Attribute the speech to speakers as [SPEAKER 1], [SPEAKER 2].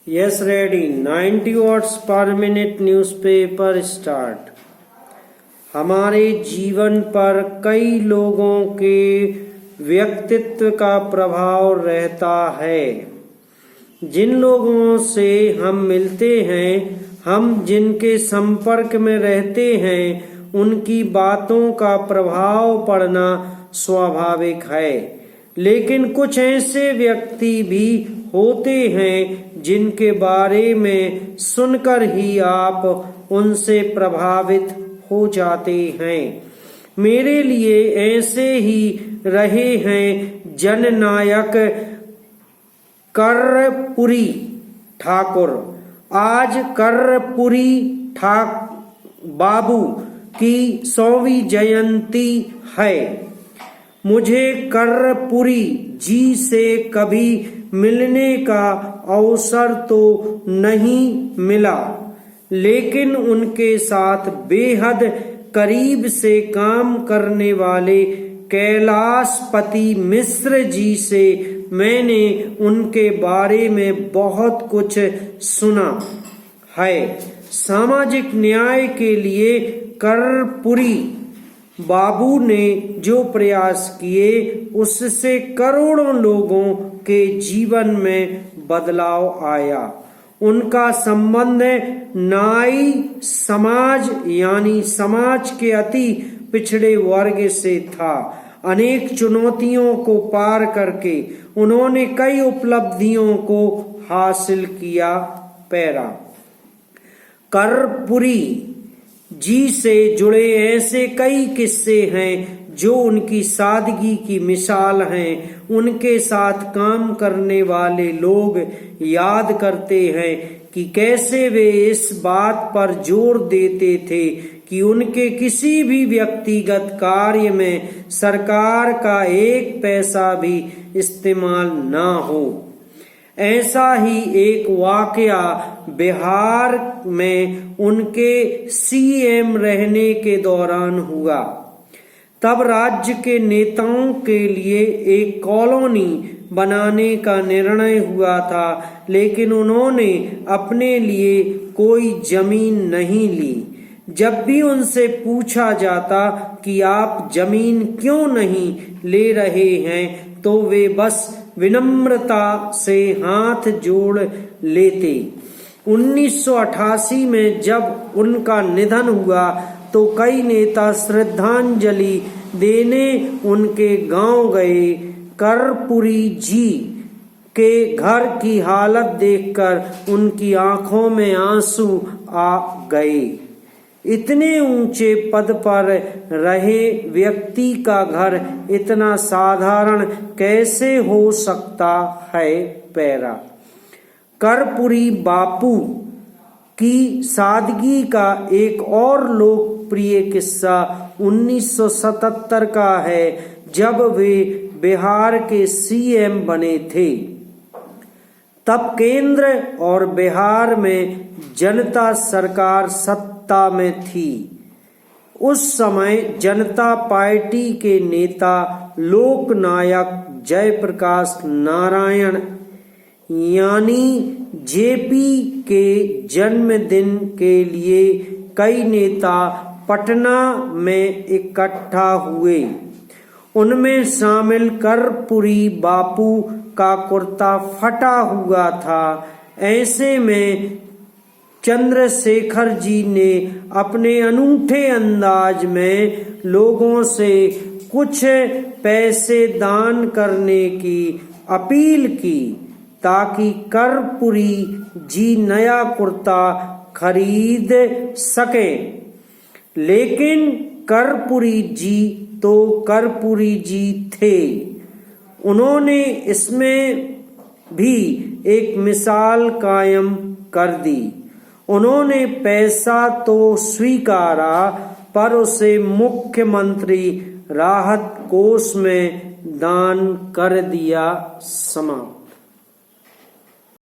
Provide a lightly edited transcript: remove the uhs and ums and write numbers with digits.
[SPEAKER 1] Yes, ready. 90 words per minute newspaper start. हमारे जीवन पर कई लोगों के व्यक्तित्व का प्रभाव रहता है। जिन लोगों से हम मिलते हैं, हम जिनके संपर्क में रहते हैं, उनकी बातों का प्रभाव पड़ना स्वाभाविक है। लेकिन कुछ ऐसे व्यक्ति भी होते हैं जिनके बारे में सुनकर ही आप उनसे प्रभावित हो जाते हैं। मेरे लिए ऐसे ही रहे हैं जननायक कर्पूरी ठाकुर। आज कर्पूरी बाबू की 100वीं जयंती है। मुझे कर्पूरी जी से कभी मिलने का अवसर तो नहीं मिला, लेकिन उनके साथ बेहद करीब से काम करने वाले कैलाशपति मिश्र जी से मैंने उनके बारे में बहुत कुछ सुना है। सामाजिक न्याय के लिए कर्पूरी बाबू ने जो प्रयास किए, उससे करोड़ों लोगों के जीवन में बदलाव आया। उनका संबंध नाई समाज यानी समाज के अति पिछड़े वर्ग से था। अनेक चुनौतियों को पार करके उन्होंने कई उपलब्धियों को हासिल किया। पैरा कर्पूरी जी से जुड़े ऐसे कई किस्से हैं जो उनकी सादगी की मिसाल हैं। उनके साथ काम करने वाले लोग याद करते हैं कि कैसे वे इस बात पर जोर देते थे कि उनके किसी भी व्यक्तिगत कार्य में सरकार का एक पैसा भी इस्तेमाल ना हो। ऐसा ही एक वाकया बिहार में उनके सीएम रहने के दौरान हुआ। तब राज्य के नेताओं के लिए एक कॉलोनी बनाने का निर्णय हुआ था, लेकिन उन्होंने अपने लिए कोई जमीन नहीं ली। जब भी उनसे पूछा जाता कि आप जमीन क्यों नहीं ले रहे हैं, तो वे बस विनम्रता से हाथ जोड़ लेते। 1988 में जब उनका निधन हुआ तो कई नेता श्रद्धांजलि देने उनके गांव गए। कर्पूरी जी के घर की हालत देखकर उनकी आंखों में आंसू आ गए। इतने ऊंचे पद पर रहे व्यक्ति का घर इतना साधारण कैसे हो सकता है। पैरा कर्पूरी बापू की सादगी का एक और लोकप्रिय किस्सा 1977 का है, जब वे बिहार के सीएम बने थे। तब केंद्र और बिहार में जनता सरकार सत्ता में थी। उस समय जनता पार्टी के नेता लोकनायक जयप्रकाश नारायण यानी जेपी के जन्मदिन के लिए कई नेता पटना में इकट्ठा हुए। उनमें शामिल कर्पूरी बापू का कुर्ता फटा हुआ था। ऐसे में चंद्रशेखर जी ने अपने अनूठे अंदाज में लोगों से कुछ पैसे दान करने की अपील की, ताकि कर्पूरी जी नया कुर्ता खरीद सके। लेकिन कर्पूरी जी तो कर्पूरी जी थे। उन्होंने इसमें भी एक मिसाल कायम कर दी। उन्होंने पैसा तो स्वीकारा, पर उसे मुख्यमंत्री राहत कोष में दान कर दिया। समाप्त।